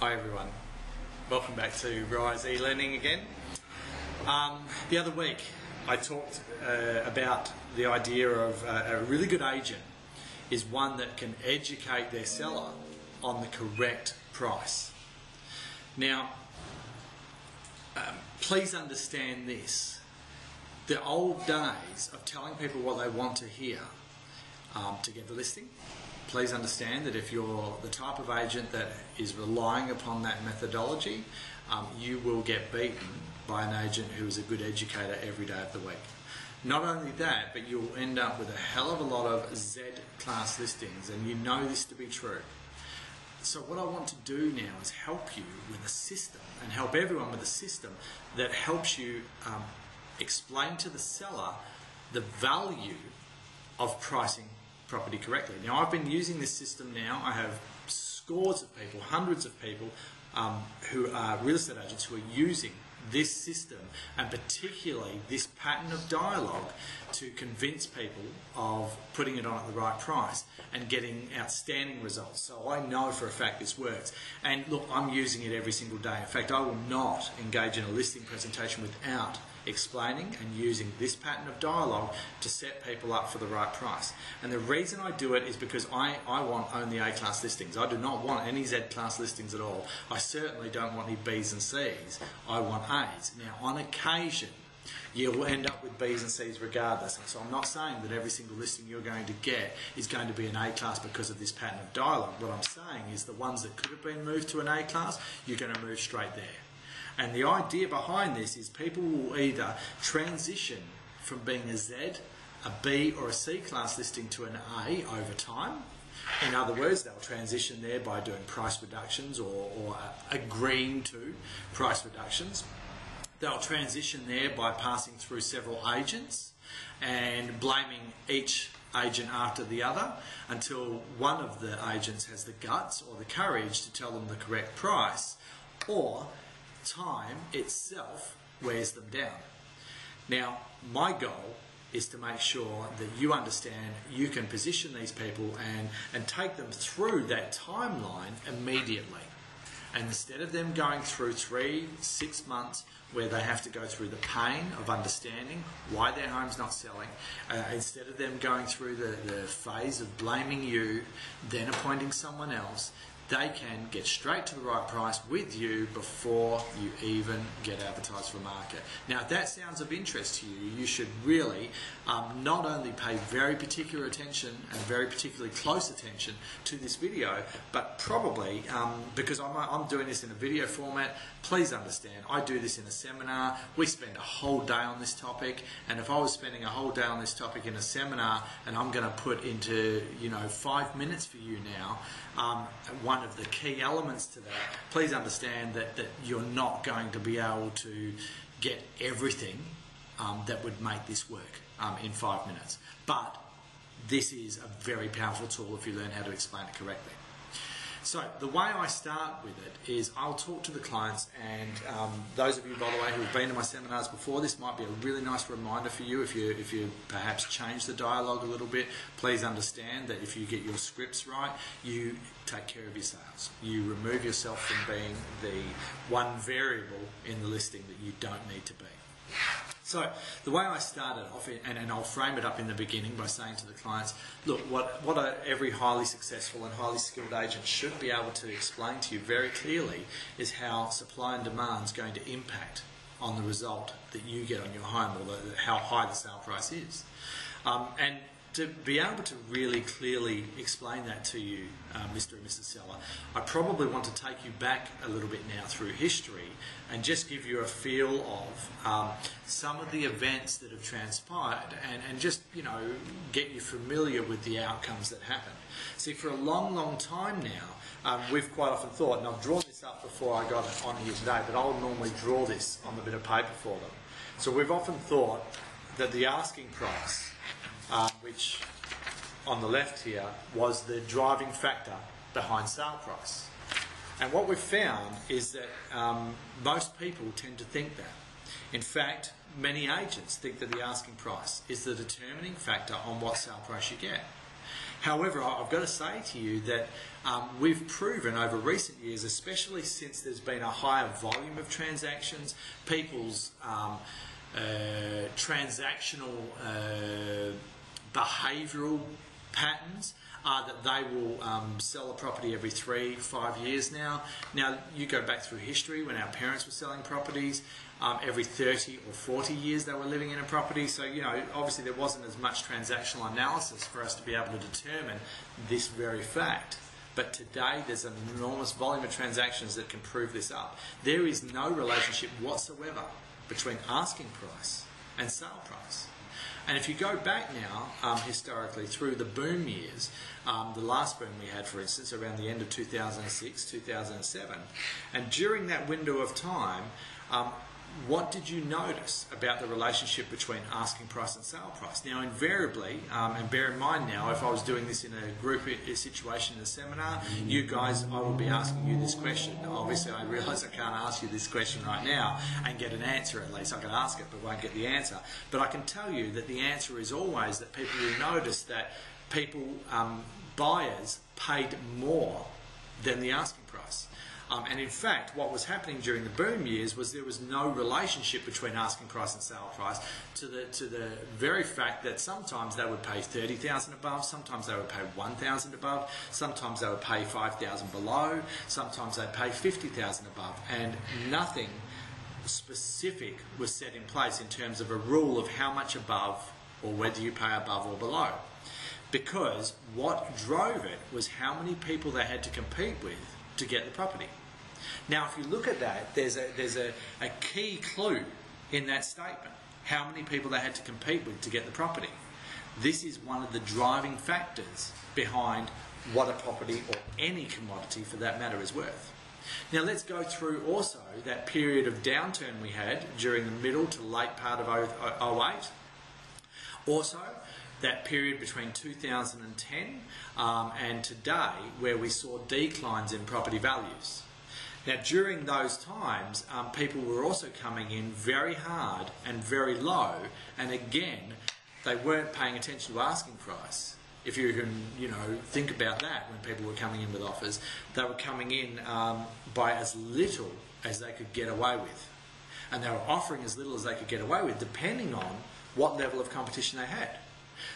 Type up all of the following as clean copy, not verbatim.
Hi everyone, welcome back to Rise e-learning again. The other week I talked about the idea of a really good agent is one that can educate their seller on the correct price. Now, please understand this. The old days of telling people what they want to hear to get the listing, please understand that if you're the type of agent that is relying upon that methodology, you will get beaten by an agent who is a good educator every day of the week. Not only that, but you'll end up with a hell of a lot of Z-class listings, and you know this to be true. So what I want to do now is help you with a system, and help everyone with a system that helps you explain to the seller the value of pricing property correctly. Now, I've been using this system now. I have scores of people, hundreds of people who are real estate agents who are using this system, and particularly this pattern of dialogue, to convince people of putting it on at the right price and getting outstanding results. So I know for a fact this works. And look, I'm using it every single day. In fact, I will not engage in a listing presentation without explaining and using this pattern of dialogue to set people up for the right price. And the reason I do it is because I want only A-class listings. I do not want any Z-class listings at all. I certainly don't want any B's and C's. I want A's. Now, on occasion, you'll end up with B's and C's regardless. So I'm not saying that every single listing you're going to get is going to be an A-class because of this pattern of dialogue. What I'm saying is the ones that could have been moved to an A-class, you're going to move straight there. And the idea behind this is people will either transition from being a Z, a B or a C-class listing to an A over time. In other words, they'll transition there by doing price reductions or agreeing to price reductions. They'll transition there by passing through several agents and blaming each agent after the other until one of the agents has the guts or the courage to tell them the correct price, or time itself wears them down. Now, my goal is to make sure that you understand you can position these people and take them through that timeline immediately. And instead of them going through 3-6 months where they have to go through the pain of understanding why their home's not selling, instead of them going through the phase of blaming you, then appointing someone else, they can get straight to the right price with you before you even get advertised for market. Now, if that sounds of interest to you, you should really not only pay very particular attention and very particularly close attention to this video, but probably, because I'm doing this in a video format, please understand, I do this in a seminar. We spend a whole day on this topic, and if I was spending a whole day on this topic in a seminar and I'm going to put into 5 minutes for you now, one of the key elements to that, please understand that you're not going to be able to get everything that would make this work in 5 minutes. But this is a very powerful tool if you learn how to explain it correctly. So the way I start with it is I'll talk to the clients, and those of you, by the way, who've been to my seminars before, this might be a really nice reminder for you. If you perhaps change the dialogue a little bit, please understand that if you get your scripts right, you take care of your sales. You remove yourself from being the one variable in the listing that you don't need to be. So the way I started off, and I'll frame it up in the beginning by saying to the clients, look, what every highly successful and highly skilled agent should be able to explain to you very clearly is how supply and demand is going to impact on the result that you get on your home, or how high the sale price is. And to be able to really clearly explain that to you, Mr. and Mrs. Seller, I probably want to take you back a little bit now through history and just give you a feel of some of the events that have transpired, and just get you familiar with the outcomes that happened. See, for a long time now, we've quite often thought, and I've drawn this up before I got it on here today, but I'll normally draw this on a bit of paper for them. So we've often thought that the asking price, which on the left here was the driving factor behind sale price. And what we've found is that most people tend to think that. In fact, many agents think that the asking price is the determining factor on what sale price you get. However, I've got to say to you that we've proven over recent years, especially since there's been a higher volume of transactions, people's transactional behavioural patterns are that they will sell a property every 3-5 years now. Now, you go back through history when our parents were selling properties, every 30 or 40 years they were living in a property. So, you know, obviously there wasn't as much transactional analysis for us to be able to determine this very fact. But today there's an enormous volume of transactions that can prove this up. There is no relationship whatsoever between asking price and sale price. And if you go back now, historically, through the boom years, the last boom we had, for instance, around the end of 2006, 2007, and during that window of time, what did you notice about the relationship between asking price and sale price? Now, invariably, and bear in mind now, if I was doing this in a group situation in a seminar, you guys, I will be asking you this question. Obviously, I realise I can't ask you this question right now and get an answer at least. I can ask it, but won't get the answer. But I can tell you that the answer is always that people will notice that people, buyers, paid more than the asking price. And in fact, what was happening during the boom years was there was no relationship between asking price and sale price, to the very fact that sometimes they would pay 30,000 above, sometimes they would pay 1,000 above, sometimes they would pay 5,000 below, sometimes they'd pay 50,000 above, and nothing specific was set in place in terms of a rule of how much above or whether you pay above or below. Because what drove it was how many people they had to compete with to get the property. Now, if you look at that, there's a key clue in that statement. How many people they had to compete with to get the property. This is one of the driving factors behind what a property, or any commodity for that matter, is worth. Now, let's go through also that period of downturn we had during the middle to late part of 08. Also, that period between 2010 and today, where we saw declines in property values. Now, during those times, people were also coming in very hard and very low, and again, they weren't paying attention to asking price. If you can, you know, think about that, when people were coming in with offers, they were coming in by as little as they could get away with, and they were offering as little as they could get away with, depending on what level of competition they had.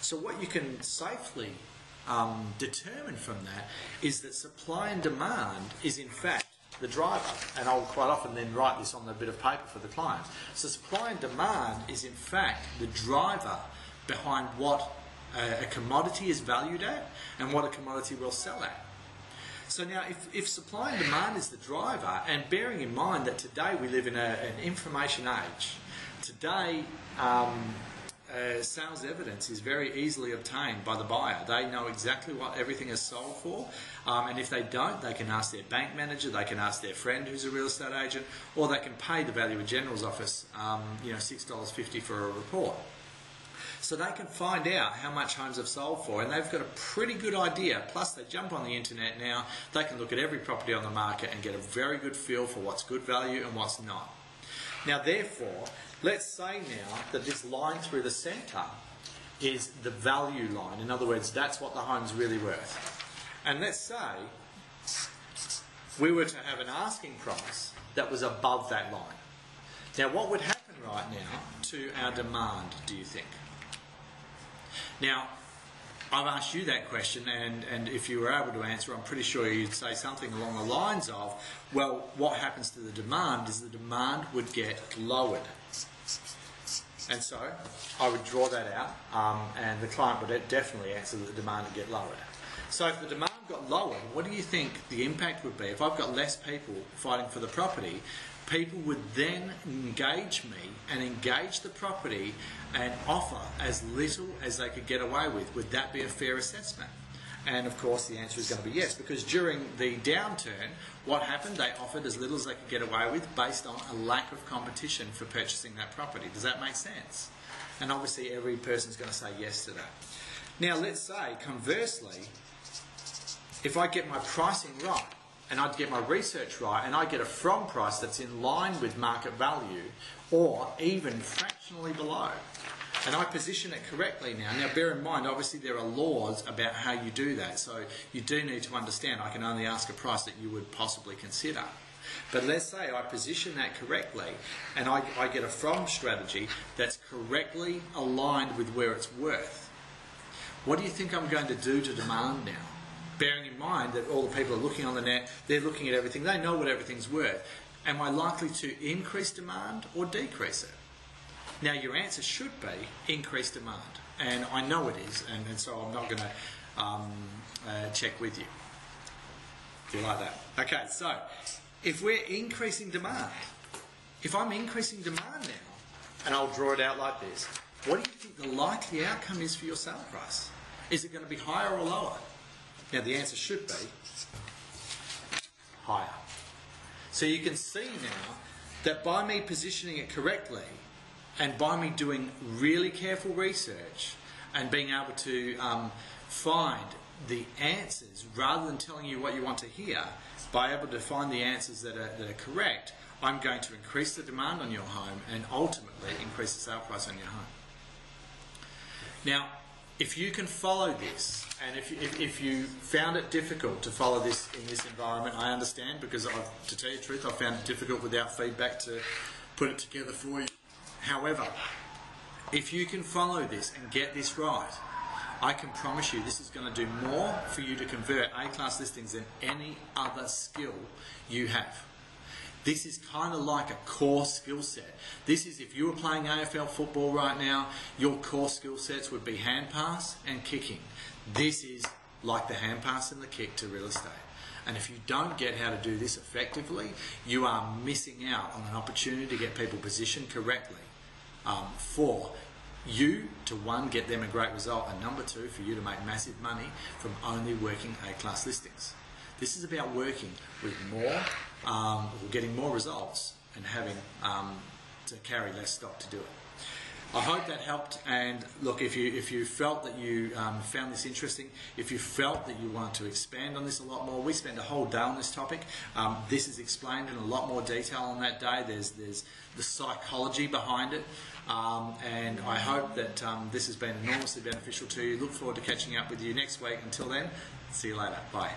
So what you can safely determine from that is that supply and demand is in fact the driver. And I'll quite often then write this on a bit of paper for the client. So supply and demand is in fact the driver behind what a commodity is valued at and what a commodity will sell at. So now, if supply and demand is the driver, and bearing in mind that today we live in an information age, today sales evidence is very easily obtained by the buyer. They know exactly what everything is sold for, and if they don't, they can ask their bank manager, they can ask their friend who's a real estate agent, or they can pay the Valuer General's office $6.50 for a report. So they can find out how much homes have sold for, and they've got a pretty good idea. Plus, they jump on the internet now, they can look at every property on the market and get a very good feel for what's good value and what's not. Now, therefore, let's say now that this line through the centre is the value line. In other words, that's what the home's really worth. And let's say we were to have an asking price that was above that line. Now, what would happen right now to our demand, do you think? Now, I've asked you that question, and if you were able to answer, I'm pretty sure you'd say something along the lines of, well, what happens to the demand is the demand would get lowered. And so I would draw that out, and the client would definitely answer that the demand would get lowered. So if the demand got lowered, what do you think the impact would be? If I've got less people fighting for the property, people would then engage me and engage the property and offer as little as they could get away with. Would that be a fair assessment? And of course the answer is going to be yes, because during the downturn, what happened? They offered as little as they could get away with based on a lack of competition for purchasing that property. Does that make sense? And obviously every person's going to say yes to that. Now let's say, conversely, if I get my pricing right, and I'd get my research right, and I get a from price that's in line with market value, or even fractionally below, and I position it correctly now. Now bear in mind, obviously there are laws about how you do that, so you do need to understand I can only ask a price that you would possibly consider. But let's say I position that correctly and I get a from strategy that's correctly aligned with where it's worth. What do you think I'm going to do to demand now? Bearing in mind that all the people are looking on the net, they're looking at everything, they know what everything's worth. Am I likely to increase demand or decrease it? Now your answer should be increase demand, and I know it is, and so I'm not going to check with you. Do you like that? Okay, so if we're increasing demand, if I'm increasing demand now, and I'll draw it out like this, what do you think the likely outcome is for your sale price? Is it going to be higher or lower? Now the answer should be higher. So you can see now that by me positioning it correctly and by me doing really careful research and being able to find the answers rather than telling you what you want to hear, by able to find the answers that are correct, I'm going to increase the demand on your home and ultimately increase the sale price on your home. Now, if you can follow this, and if you found it difficult to follow this in this environment, I understand, because to tell you the truth, I found it difficult without feedback to put it together for you. However, if you can follow this and get this right, I can promise you this is going to do more for you to convert A-class listings than any other skill you have. This is kind of like a core skill set. This is, if you were playing AFL football right now, your core skill sets would be hand pass and kicking. This is like the hand pass and the kick to real estate. And if you don't get how to do this effectively, you are missing out on an opportunity to get people positioned correctly for you to, one, get them a great result, and number two, for you to make massive money from only working A-class listings. This is about working with more, or getting more results and having to carry less stock to do it. I hope that helped, and look, if you felt that you found this interesting, if you felt that you wanted to expand on this a lot more, we spent a whole day on this topic. This is explained in a lot more detail on that day. There's the psychology behind it, and I hope that this has been enormously beneficial to you. Look forward to catching up with you next week. Until then, see you later. Bye.